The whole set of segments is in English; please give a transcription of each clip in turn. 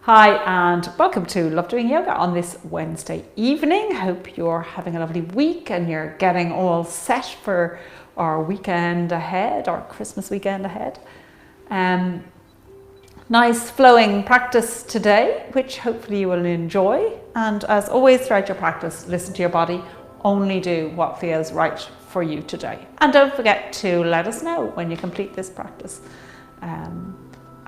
Hi and welcome to Love Doing Yoga on this Wednesday evening. Hope you're having a lovely week and you're getting all set for our weekend ahead, our Christmas weekend ahead. Nice flowing practice today, which hopefully you will enjoy. And as always throughout your practice, listen to your body. Only do what feels right for you today. And don't forget to let us know when you complete this practice.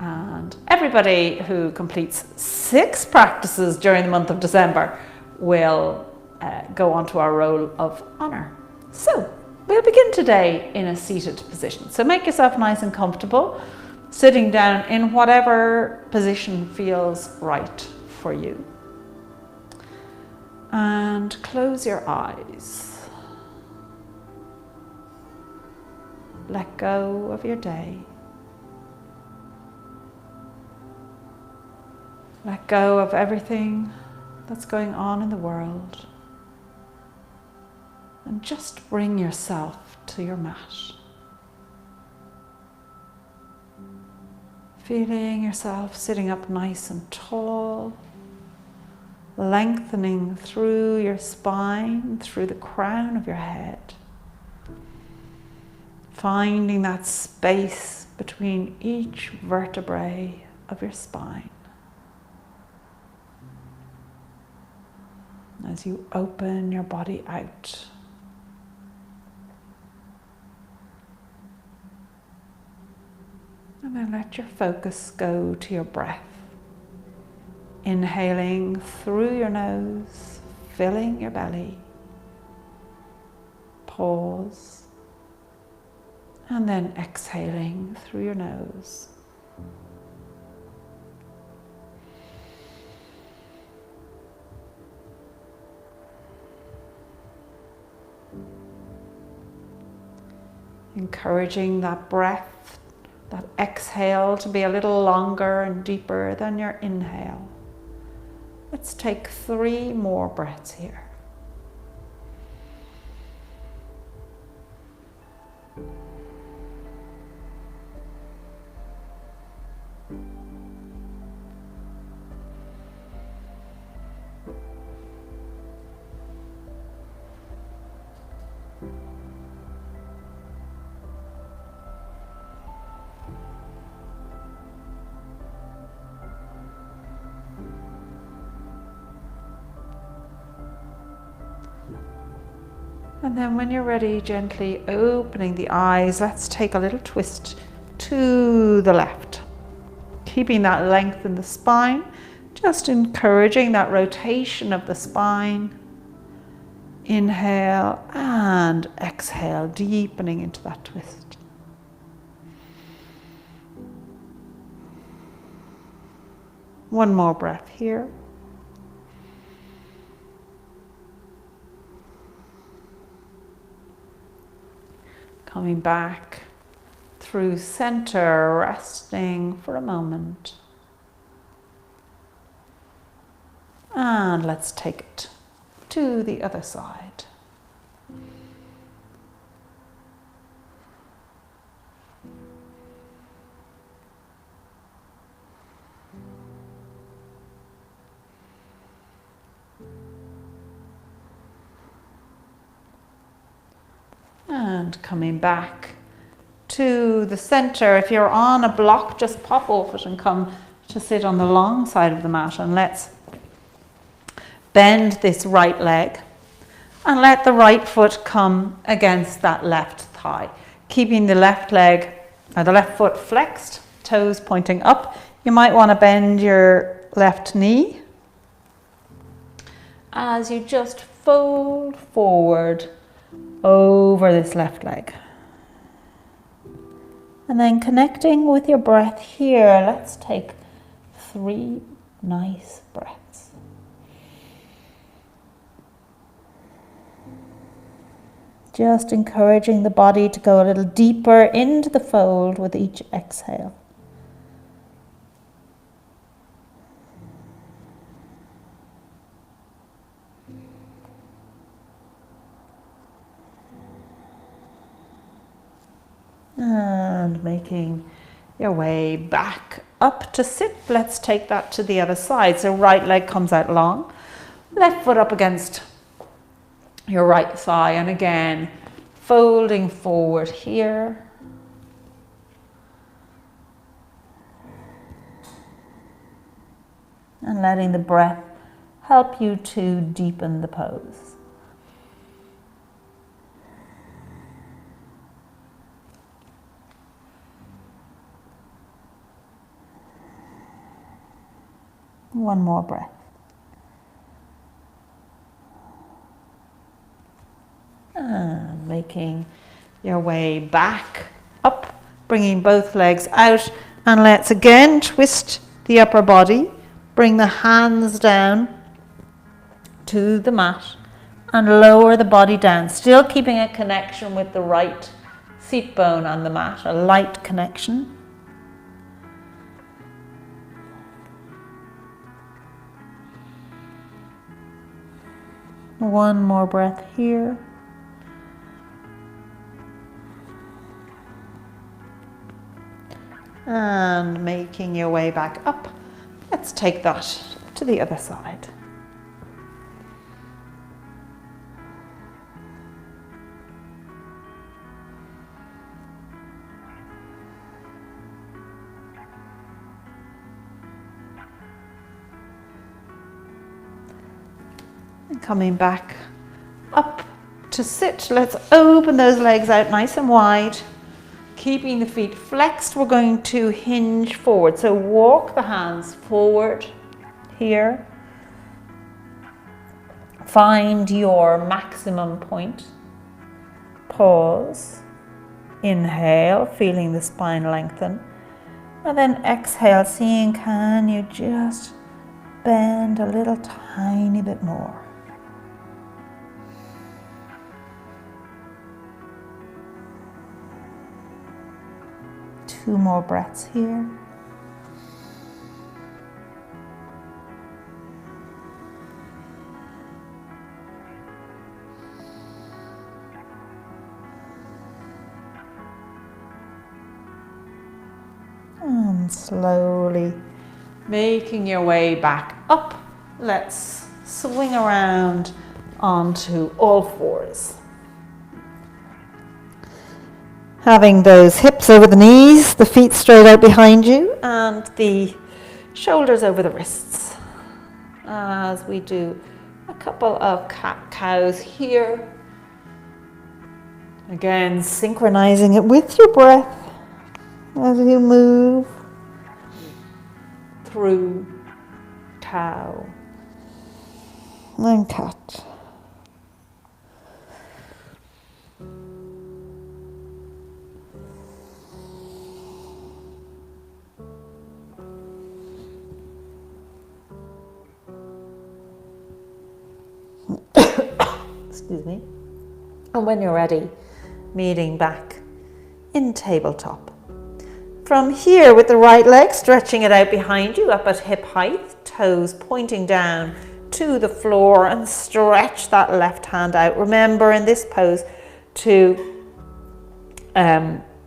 And everybody who completes 6 practices during the month of December will go on to our roll of honour. So we'll begin today in a seated position. So make yourself nice and comfortable, sitting down in whatever position feels right for you. And close your eyes. Let go of your day. Let go of everything that's going on in the world and just bring yourself to your mat. Feeling yourself sitting up nice and tall, lengthening through your spine, through the crown of your head. Finding that space between each vertebrae of your spine. As you open your body out. And then let your focus go to your breath. Inhaling through your nose, filling your belly. Pause. And then exhaling through your nose. Encouraging that breath, that exhale to be a little longer and deeper than your inhale. Let's take 3 more breaths here. And then when you're ready, gently opening the eyes, let's take a little twist to the left. Keeping that length in the spine, just encouraging that rotation of the spine. Inhale and exhale, deepening into that twist. One more breath here. Coming back through center, resting for a moment. And let's take it to the other side. And coming back to the center. If you're on a block, just pop off it and come to sit on the long side of the mat. And let's bend this right leg and let the right foot come against that left thigh. Keeping the left leg or the left foot flexed, toes pointing up. You might want to bend your left knee as you just fold forward over this left leg. And then connecting with your breath here, let's take 3 nice breaths. Just encouraging the body to go a little deeper into the fold with each exhale. And making your way back up to sit. Let's take that to the other side. So right leg comes out long, left foot up against your right thigh, and again, folding forward here. And letting the breath help you to deepen the pose. One more breath. And making your way back up, bringing both legs out, and let's again twist the upper body. Bring the hands down to the mat and lower the body down, still keeping a connection with the right seat bone on the mat, a light connection. One more breath here. And making your way back up. Let's take that to the other side. And coming back up to sit. Let's open those legs out nice and wide. Keeping the feet flexed, we're going to hinge forward. So walk the hands forward here. Find your maximum point. Pause. Inhale, feeling the spine lengthen. And then exhale, seeing can you just bend a little tiny bit more. Two more breaths here. And slowly making your way back up. Let's swing around onto all fours. Having those hips over the knees, the feet straight out behind you, and the shoulders over the wrists. As we do a couple of cat-cows here. Again, synchronizing it with your breath as you move through cow and cat. Excuse me. And when you're ready, meeting back in tabletop. From here, with the right leg, stretching it out behind you, up at hip height, toes pointing down to the floor, and stretch that left hand out. Remember in this pose to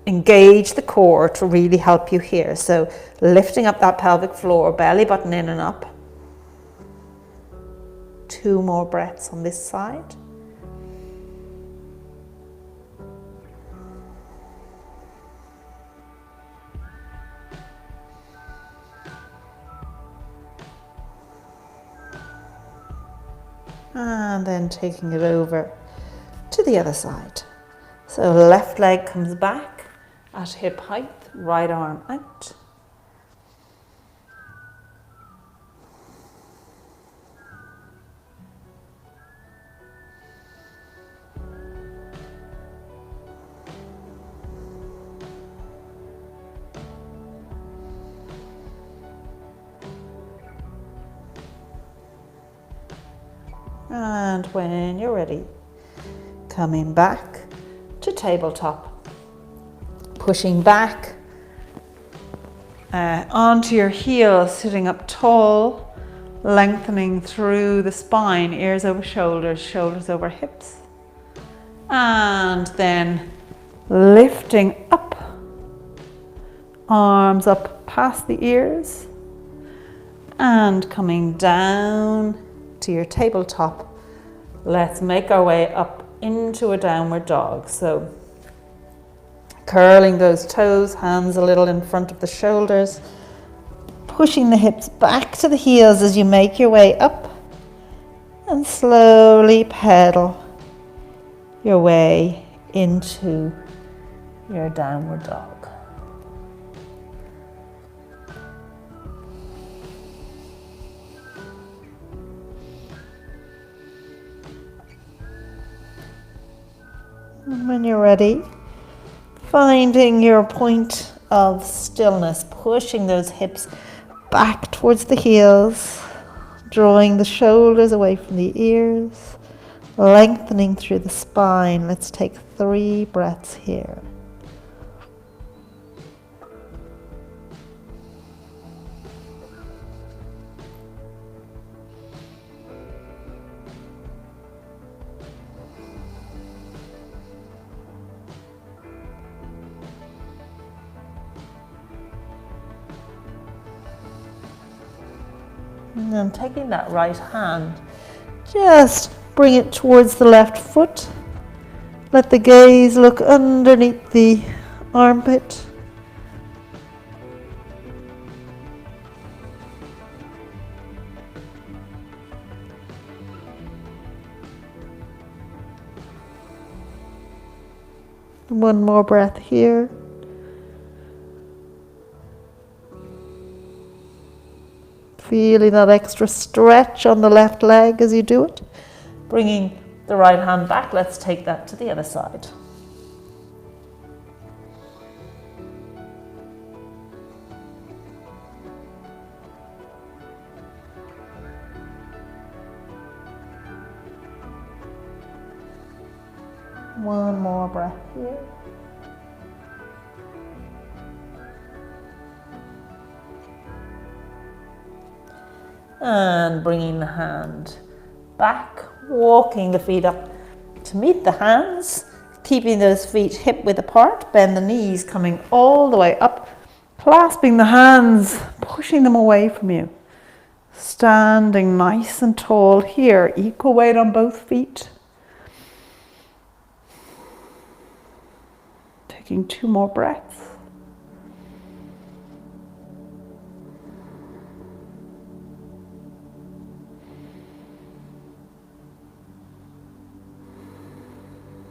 engage the core to really help you here. So lifting up that pelvic floor, belly button in and up. Two more breaths on this side. And then taking it over to the other side. So left leg comes back at hip height, right arm out. And when you're ready, coming back to tabletop, pushing back onto your heels, sitting up tall, lengthening through the spine, ears over shoulders, shoulders over hips, and then lifting up Arms up past the ears and coming down to your tabletop. Let's make our way up into a downward dog. So curling those toes, hands a little in front of the shoulders, pushing the hips back to the heels as you make your way up, and slowly pedal your way into your downward dog. And when you're ready, finding your point of stillness, pushing those hips back towards the heels, drawing the shoulders away from the ears, lengthening through the spine. Let's take 3 breaths here. And then taking that right hand, just bring it towards the left foot. Let the gaze look underneath the armpit. One more breath here. Feeling that extra stretch on the left leg as you do it. Bringing the right hand back, let's take that to the other side. One more breath here. And bringing the hand back, walking the feet up to meet the hands, keeping those feet hip width apart, bend the knees, coming all the way up, clasping the hands, pushing them away from you. Standing nice and tall here, equal weight on both feet. Taking 2 more breaths.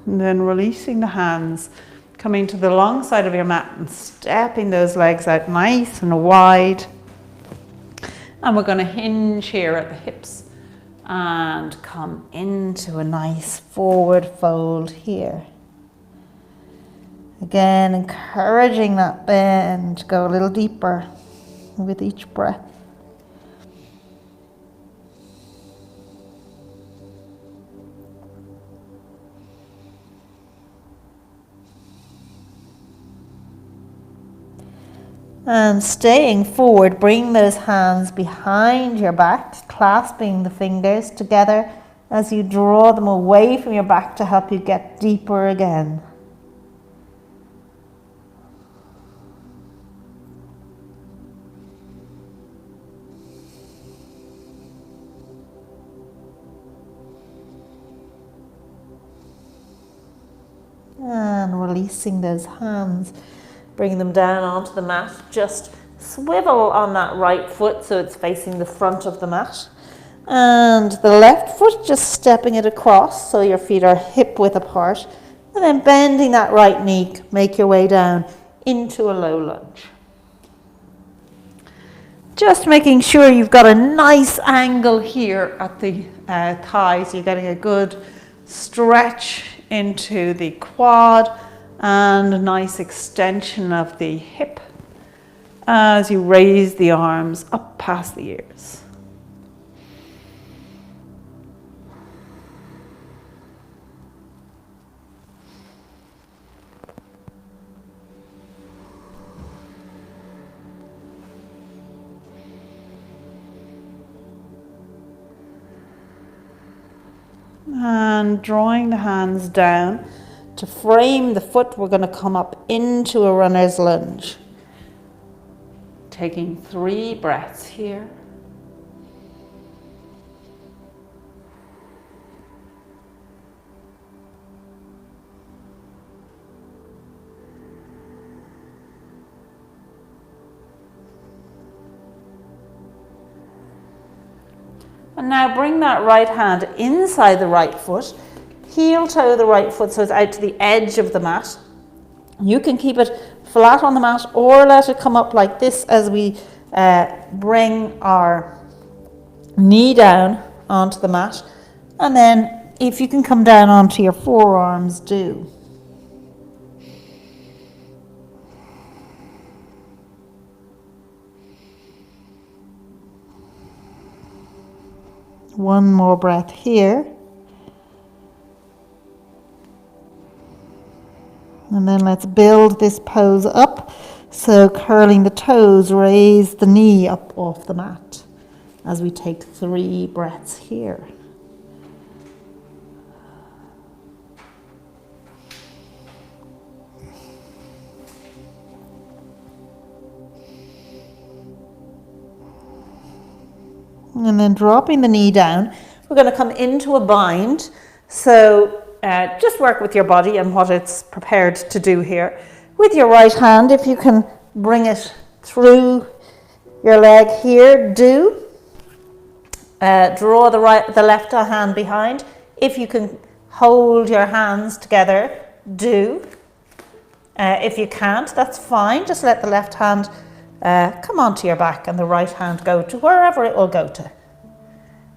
And then releasing the hands, coming to the long side of your mat and stepping those legs out nice and wide. And we're going to hinge here at the hips and come into a nice forward fold here. Again, encouraging that bend to go a little deeper with each breath. And staying forward, bring those hands behind your back, clasping the fingers together as you draw them away from your back to help you get deeper again. And releasing those hands. Bring them down onto the mat. Just swivel on that right foot so it's facing the front of the mat. And the left foot, just stepping it across so your feet are hip width apart. And then bending that right knee, make your way down into a low lunge. Just making sure you've got a nice angle here at the thighs. You're getting a good stretch into the quad and a nice extension of the hip as you raise the arms up past the ears. And drawing the hands down to frame the foot, we're going to come up into a runner's lunge. Taking 3 breaths here. And now bring that right hand inside the right foot, heel toe the right foot so it's out to the edge of the mat. You can keep it flat on the mat or let it come up like this as we bring our knee down onto the mat. And then if you can come down onto your forearms, do. One more breath here. And then let's build this pose up. So curling the toes, raise the knee up off the mat as we take 3 breaths here. And then dropping the knee down, we're going to come into a bind. So just work with your body and what it's prepared to do here. With your right hand, if you can bring it through your leg here, do. Draw the left hand behind. If you can hold your hands together, do. If you can't, that's fine. Just let the left hand come onto your back and the right hand go to wherever it will go to.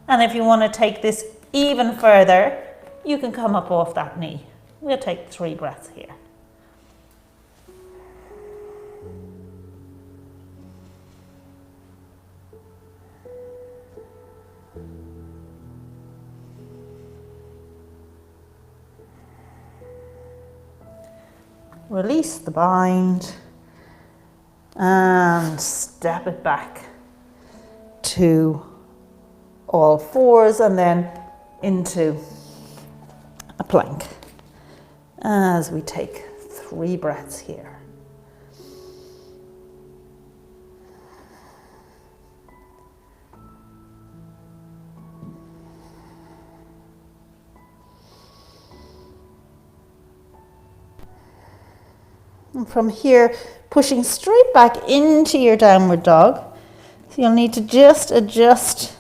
And if you want to take this even further, you can come up off that knee. We'll take 3 breaths here. Release the bind and step it back to all fours and then into a plank as we take 3 breaths here. And from here, pushing straight back into your downward dog. So you'll need to just adjust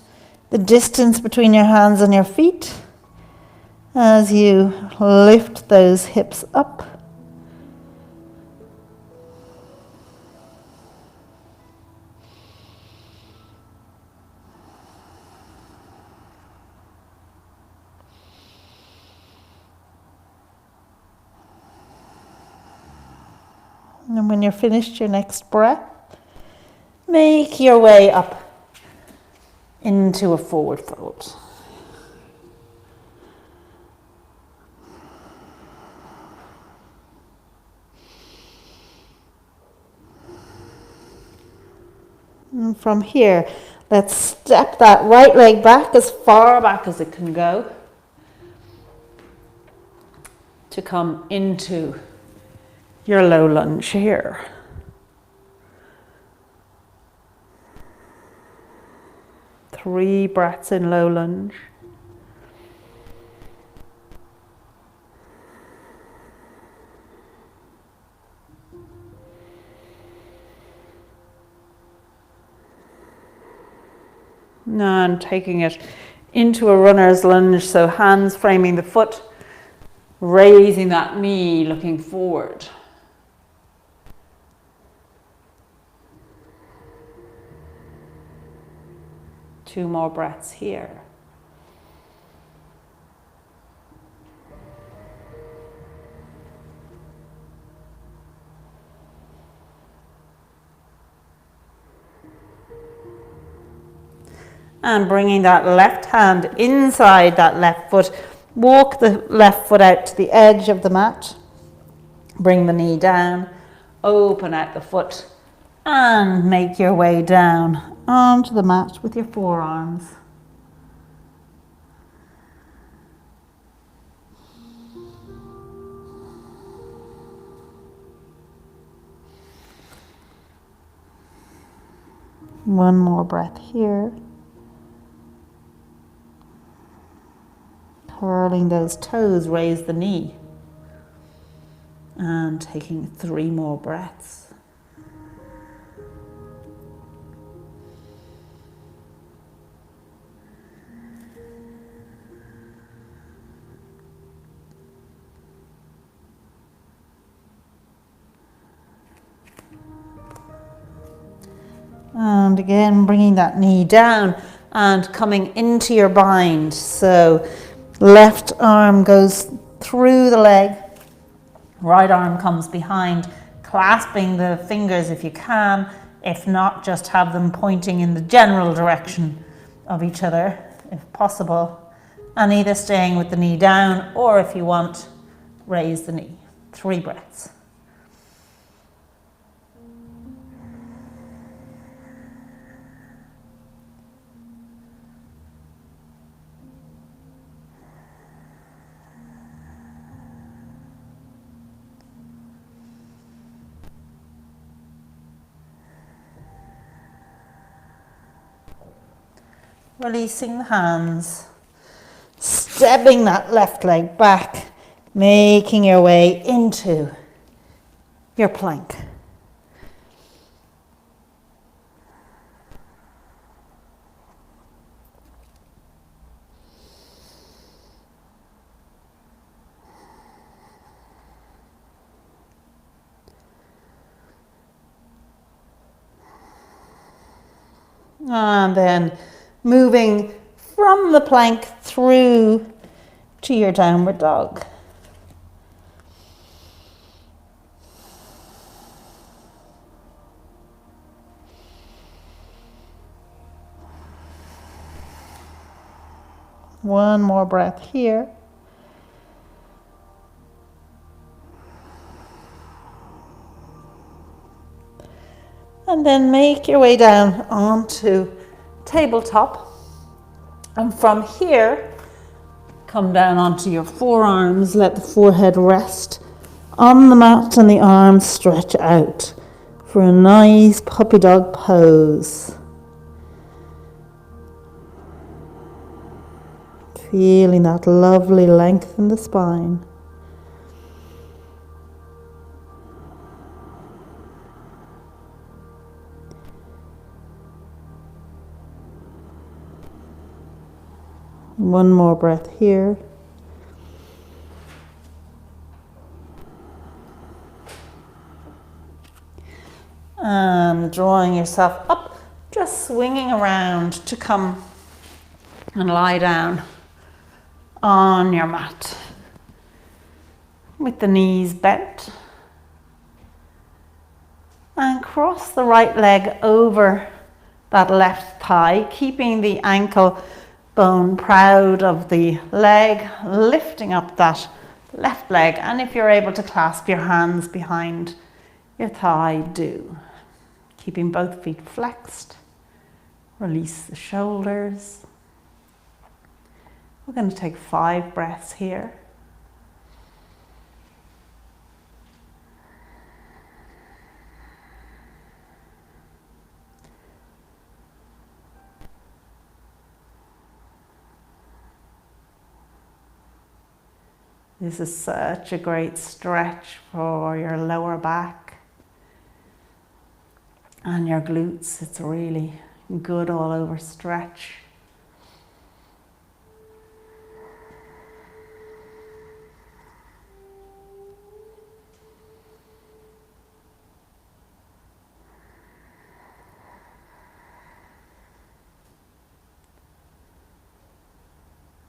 the distance between your hands and your feet as you lift those hips up. And when you're finished your next breath, make your way up into a forward fold. And from here, let's step that right leg back as far back as it can go to come into your low lunge here. Three breaths in low lunge. And taking it into a runner's lunge, so hands framing the foot, raising that knee, looking forward. Two more breaths here. And bringing that left hand inside that left foot, walk the left foot out to the edge of the mat. Bring the knee down, open out the foot, and make your way down onto the mat with your forearms. One more breath here. Curling those toes, raise the knee. And taking 3 more breaths. And again, bringing that knee down and coming into your bind. So left arm goes through the leg, right arm comes behind, clasping the fingers if you can. If not, just have them pointing in the general direction of each other, if possible. And either staying with the knee down, or if you want, raise the knee. 3 breaths. Releasing the hands, stepping that left leg back, making your way into your plank. And then moving from the plank through to your downward dog. One more breath here. And then make your way down onto tabletop. And from here, come down onto your forearms. Let the forehead rest on the mat and the arms stretch out for a nice puppy dog pose. Feeling that lovely length in the spine. One more breath here. And drawing yourself up, just swinging around to come and lie down on your mat with the knees bent. And cross the right leg over that left thigh, keeping the ankle bone proud of the leg, lifting up that left leg. And if you're able to clasp your hands behind your thigh, do. Keeping both feet flexed. Release the shoulders. We're going to take 5 breaths here. This is such a great stretch for your lower back and your glutes. It's a really good all over stretch.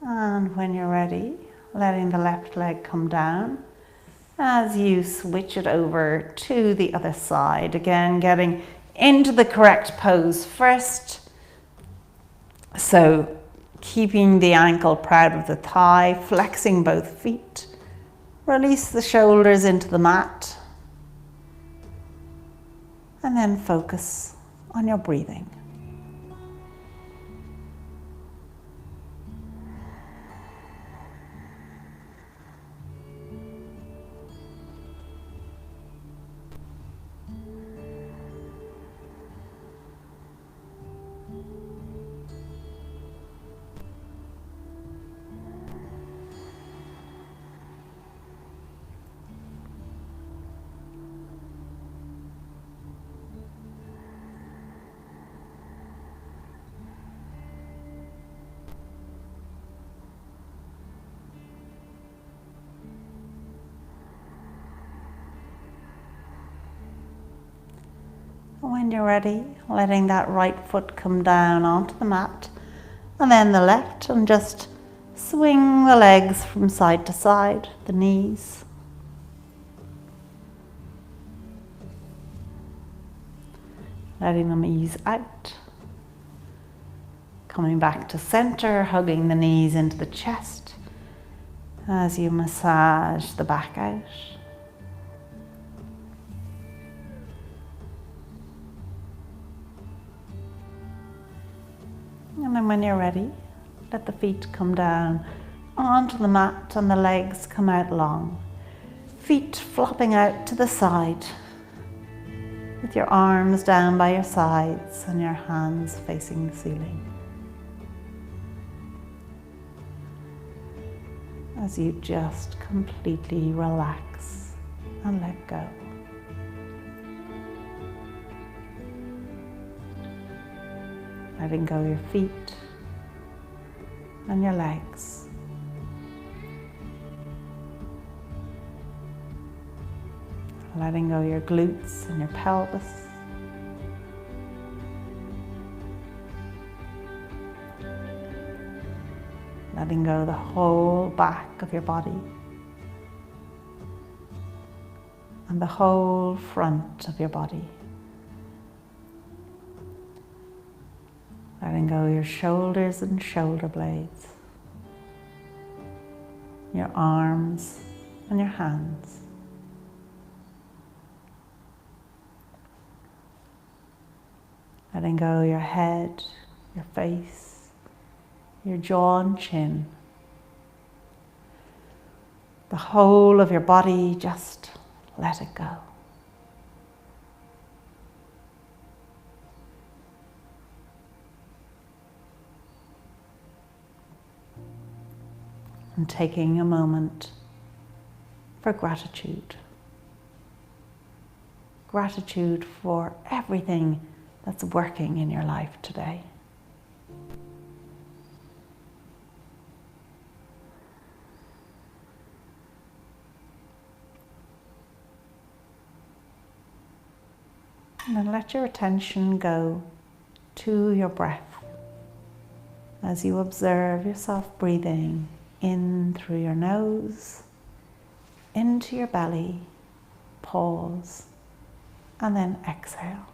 And when you're ready, letting the left leg come down as you switch it over to the other side. Again, getting into the correct pose first. So keeping the ankle proud of the thigh, flexing both feet. Release the shoulders into the mat. And then focus on your breathing. When you're ready, letting that right foot come down onto the mat, and then the left, and just swing the legs from side to side, the knees. Letting them ease out. Coming back to center, hugging the knees into the chest as you massage the back out. And then when you're ready, let the feet come down onto the mat and the legs come out long. Feet flopping out to the side with your arms down by your sides and your hands facing the ceiling. As you just completely relax and let go. Letting go your feet and your legs. Letting go your glutes and your pelvis. Letting go the whole back of your body. And the whole front of your body. Letting go your shoulders and shoulder blades, your arms and your hands. Letting go your head, your face, your jaw and chin. The whole of your body, just let it go. And taking a moment for gratitude. Gratitude for everything that's working in your life today. And then let your attention go to your breath as you observe yourself breathing in through your nose, into your belly, pause, and then exhale.